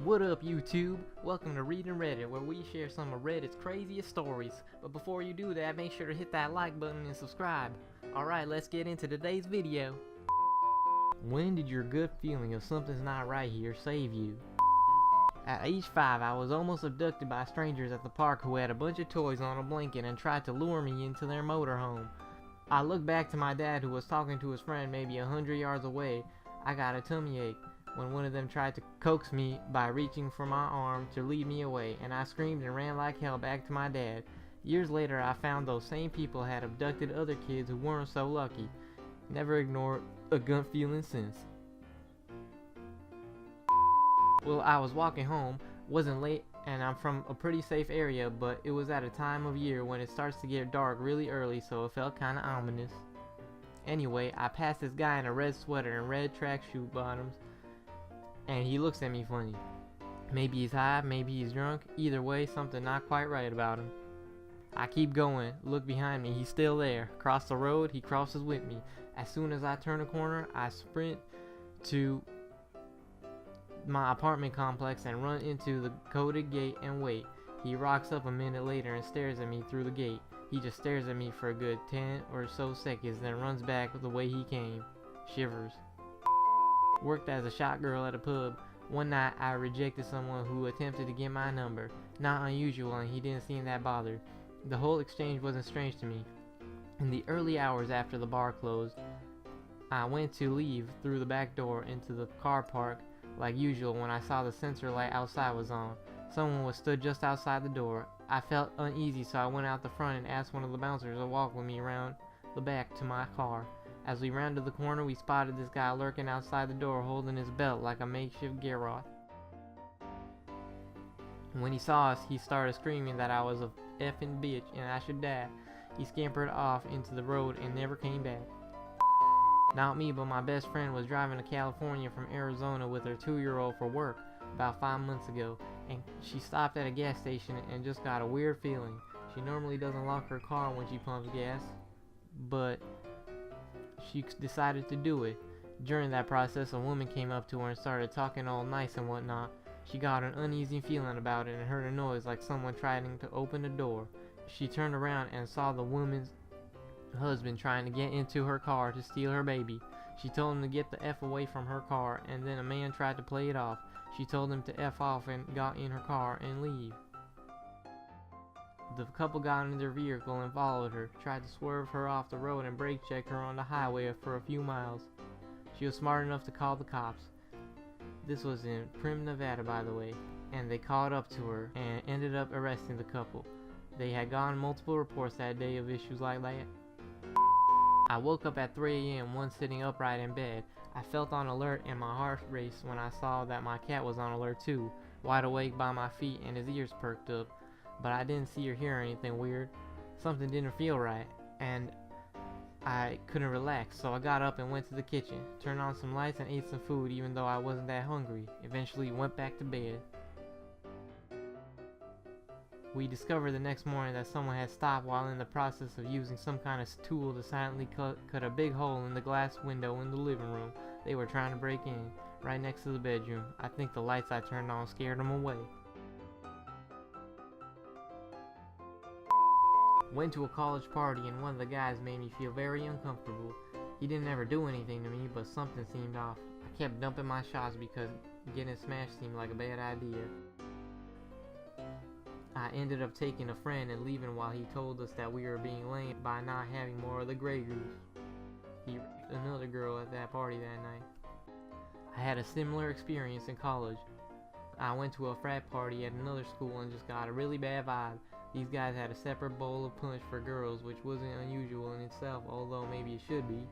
What up, YouTube? Welcome to Reading Reddit, where we share some of Reddit's craziest stories. But before you do that, make sure to hit that like button and subscribe. Alright, let's get into today's video. When did your gut feeling of something's not right here save you? At age 5, I was almost abducted by strangers at the park who had a bunch of toys on a blanket and tried to lure me into their motorhome. I looked back to my dad, who was talking to his friend maybe 100 yards away. I got a tummy ache when one of them tried to coax me by reaching for my arm to lead me away, and I screamed and ran like hell back to my dad. Years later, I found those same people had abducted other kids who weren't so lucky. Never ignored a gut feeling since. Well, I was walking home, wasn't late, and I'm from a pretty safe area, but it was at a time of year when it starts to get dark really early, so it felt kinda ominous. Anyway, I passed this guy in a red sweater and red tracksuit bottoms, and he looks at me funny. Maybe he's high, maybe he's drunk. Either way, something not quite right about him. I keep going, look behind me, he's still there. Across the road, he crosses with me. As soon as I turn a corner, I sprint to my apartment complex and run into the coded gate and wait. He rocks up a minute later and stares at me through the gate. He just stares at me for a good 10 or so seconds, then runs back the way he came. Shivers. Worked as a shot girl at a pub. One night I rejected someone who attempted to get my number. Not unusual, and he didn't seem that bothered. The whole exchange wasn't strange to me. In the early hours after the bar closed, I went to leave through the back door into the car park like usual when I saw the sensor light outside was on. Someone was stood just outside the door. I felt uneasy, so I went out the front and asked one of the bouncers to walk with me around the back to my car. As we rounded the corner, we spotted this guy lurking outside the door holding his belt like a makeshift garrote. When he saw us, he started screaming that I was a effing bitch and I should die. He scampered off into the road and never came back. Not me, but my best friend was driving to California from Arizona with her 2-year-old for work about 5 months ago, and she stopped at a gas station and just got a weird feeling. She normally doesn't lock her car when she pumps gas, but she decided to do it. During that process, a woman came up to her and started talking all nice and whatnot. She got an uneasy feeling about it and heard a noise like someone trying to open the door. She turned around and saw the woman's husband trying to get into her car to steal her baby. She told him to get the F away from her car, and then a man tried to play it off. She told him to F off and got in her car and leave. The couple got in their vehicle and followed her, tried to swerve her off the road and brake check her on the highway for a few miles. She was smart enough to call the cops. This was in Prim, Nevada, by the way, and they caught up to her and ended up arresting the couple. They had gotten multiple reports that day of issues like that. I woke up at 3 a.m. once sitting upright in bed. I felt on alert and my heart raced when I saw that my cat was on alert too, wide awake by my feet and his ears perked up. But I didn't see or hear anything weird. Something didn't feel right, and I couldn't relax, so I got up and went to the kitchen, turned on some lights and ate some food even though I wasn't that hungry. Eventually went back to bed. We discovered the next morning that someone had stopped while in the process of using some kind of tool to silently cut a big hole in the glass window in the living room. They were trying to break in, right next to the bedroom. I think the lights I turned on scared them away. Went to a college party and one of the guys made me feel very uncomfortable. He didn't ever do anything to me, but something seemed off. I kept dumping my shots because getting smashed seemed like a bad idea. I ended up taking a friend and leaving while he told us that we were being lame by not having more of the Grey Goose. He raped another girl at that party that night. I had a similar experience in college. I went to a frat party at another school and just got a really bad vibe. These guys had a separate bowl of punch for girls, which wasn't unusual in itself, although maybe it should be.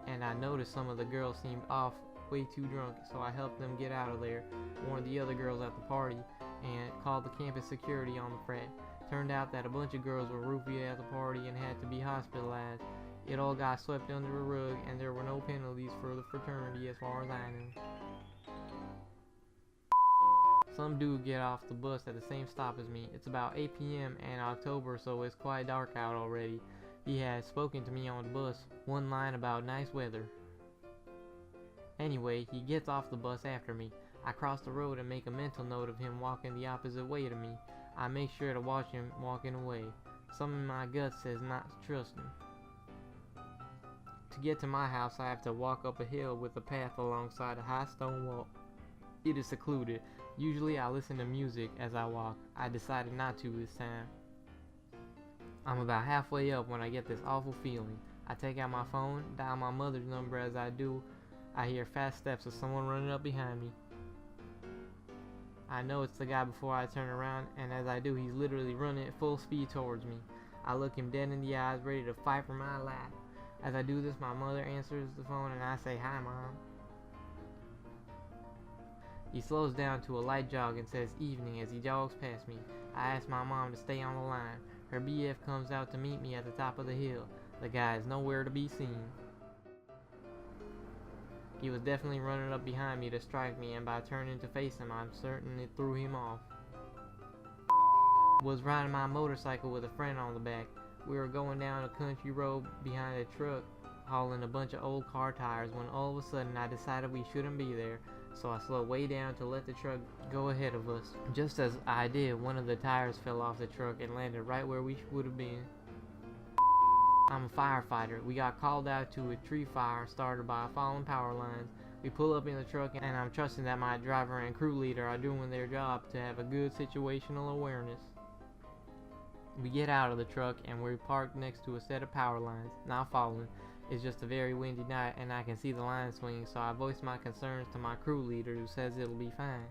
And I noticed some of the girls seemed off, way too drunk, so I helped them get out of there, warned the other girls at the party, and called the campus security on the frat. Turned out that a bunch of girls were roofied at the party and had to be hospitalized. It all got swept under a rug, and there were no penalties for the fraternity as far as I know. Some dude get off the bus at the same stop as me. It's about 8 p.m. and October, so it's quite dark out already. He had spoken to me on the bus, one line about nice weather. Anyway, he gets off the bus after me. I cross the road and make a mental note of him walking the opposite way to me. I make sure to watch him walking away. Something in my gut says not to trust him. To get to my house, I have to walk up a hill with a path alongside a high stone wall. It is secluded. Usually I listen to music as I walk. I decided not to this time. I'm about halfway up when I get this awful feeling. I take out my phone, dial my mother's number. As I do, I hear fast steps of someone running up behind me. I know it's the guy before I turn around, and as I do, he's literally running at full speed towards me. I look him dead in the eyes, ready to fight for my life. As I do this, my mother answers the phone and I say, "Hi, Mom." He slows down to a light jog and says evening as he jogs past me. I ask my mom to stay on the line. Her BF comes out to meet me at the top of the hill. The guy is nowhere to be seen. He was definitely running up behind me to strike me, and by turning to face him, I'm certain it threw him off. Was riding my motorcycle with a friend on the back. We were going down a country road behind a truck hauling a bunch of old car tires when all of a sudden I decided we shouldn't be there, so I slowed way down to let the truck go ahead of us. Just as I did, one of the tires fell off the truck and landed right where we would have been. I'm a firefighter. We got called out to a tree fire started by fallen power lines. We pull up in the truck and I'm trusting that my driver and crew leader are doing their job to have a good situational awareness. We get out of the truck and we're parked next to a set of power lines, not fallen. It's just a very windy night and I can see the line swinging, so I voice my concerns to my crew leader, who says it'll be fine.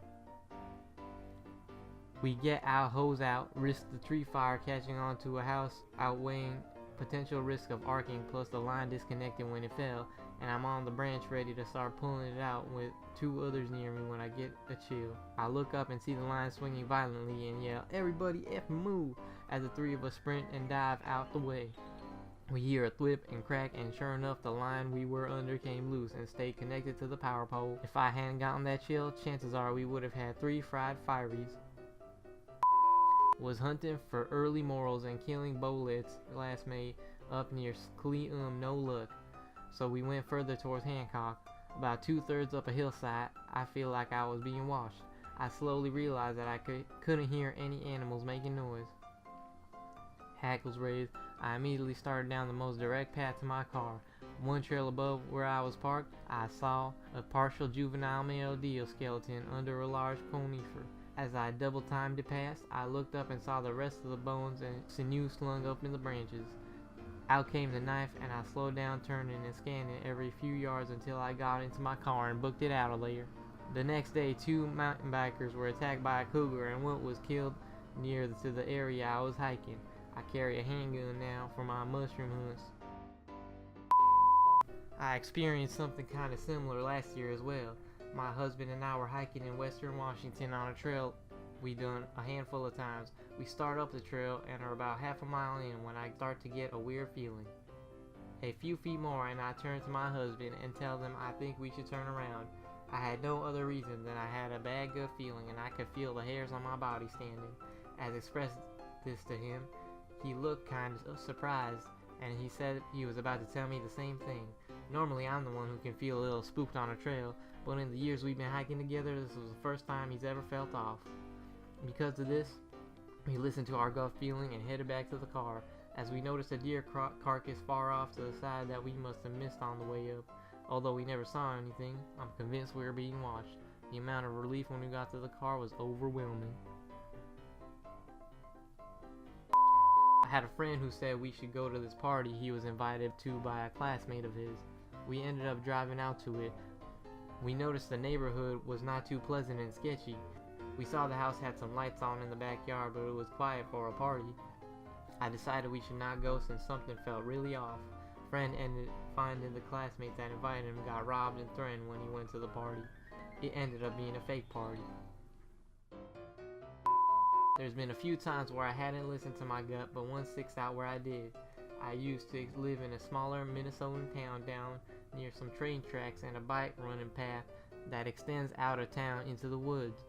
We get our hose out, risk the tree fire catching onto a house, outweighing potential risk of arcing, plus the line disconnected when it fell, and I'm on the branch ready to start pulling it out with two others near me when I get a chill. I look up and see the line swinging violently and yell, "Everybody F move," as the three of us sprint and dive out the way. We hear a thwip and crack, and sure enough, the line we were under came loose and stayed connected to the power pole. If I hadn't gotten that chill, chances are we would have had 3 fried fireys. Was hunting for early morals and killing bolets last May up near Cleum, no luck. So we went further towards Hancock. About 2/3 up a hillside, I feel like I was being washed. I slowly realized that I couldn't hear any animals making noise. Hackles raised. I immediately started down the most direct path to my car. One trail above where I was parked, I saw a partial juvenile male deer skeleton under a large conifer. As I double-timed it past, I looked up and saw the rest of the bones and sinew slung up in the branches. Out came the knife, and I slowed down, turning and scanning every few yards until I got into my car and booked it out of there. The next day, 2 mountain bikers were attacked by a cougar, and one was killed near to the area I was hiking. I carry a handgun now for my mushroom hunts. I experienced something kind of similar last year as well. My husband and I were hiking in western Washington on a trail we done a handful of times. We start up the trail and are about half a mile in when I start to get a weird feeling. A few feet more and I turn to my husband and tell them I think we should turn around. I had no other reason than I had a bad gut feeling and I could feel the hairs on my body standing. As I expressed this to him, he looked kind of surprised and he said he was about to tell me the same thing. Normally I'm the one who can feel a little spooked on a trail, but in the years we've been hiking together, this was the first time he's ever felt off. Because of this, we listened to our gut feeling and headed back to the car. As we noticed a deer carcass far off to the side that we must have missed on the way up. Although we never saw anything, I'm convinced we were being watched. The amount of relief when we got to the car was overwhelming. I had a friend who said we should go to this party he was invited to by a classmate of his. We ended up driving out to it. We noticed the neighborhood was not too pleasant and sketchy. We saw the house had some lights on in the backyard, but it was quiet for a party. I decided we should not go since something felt really off. Friend ended finding the classmate that invited him got robbed and threatened when he went to the party. It ended up being a fake party. There's been a few times where I hadn't listened to my gut, but one sticks out where I did. I used to live in a smaller Minnesotan town down near some train tracks and a bike running path that extends out of town into the woods.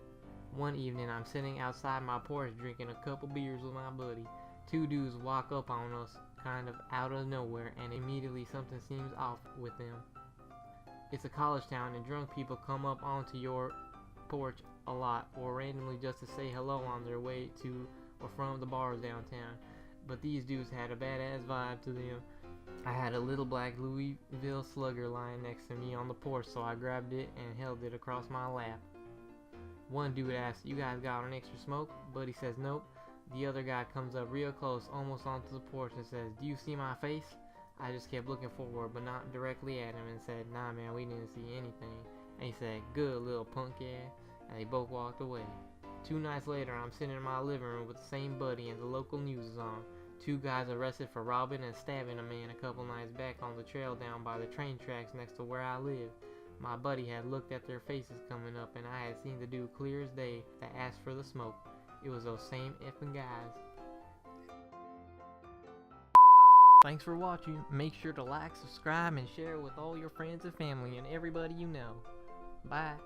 One evening I'm sitting outside my porch drinking a couple beers with my buddy. 2 dudes walk up on us kind of out of nowhere and immediately something seems off with them. It's a college town and drunk people come up onto your porch a lot, or randomly just to say hello on their way to or from the bars downtown. But these dudes had a badass vibe to them. I had a little black Louisville Slugger lying next to me on the porch, so I grabbed it and held it across my lap. One dude asked, "You guys got an extra smoke?" Buddy says, "Nope." The other guy comes up real close, almost onto the porch, and says, "Do you see my face?" I just kept looking forward, but not directly at him, and said, "Nah man, we didn't see anything." And he said, "Good little punk ass," and they both walked away. 2 nights later, I'm sitting in my living room with the same buddy, and the local news is on. 2 guys arrested for robbing and stabbing a man a couple nights back on the trail down by the train tracks next to where I live. My buddy had looked at their faces coming up, and I had seen the dude clear as day that asked for the smoke. It was those same effing guys. Thanks for watching. Make sure to like, subscribe, and share with all your friends and family and everybody you know. Bye.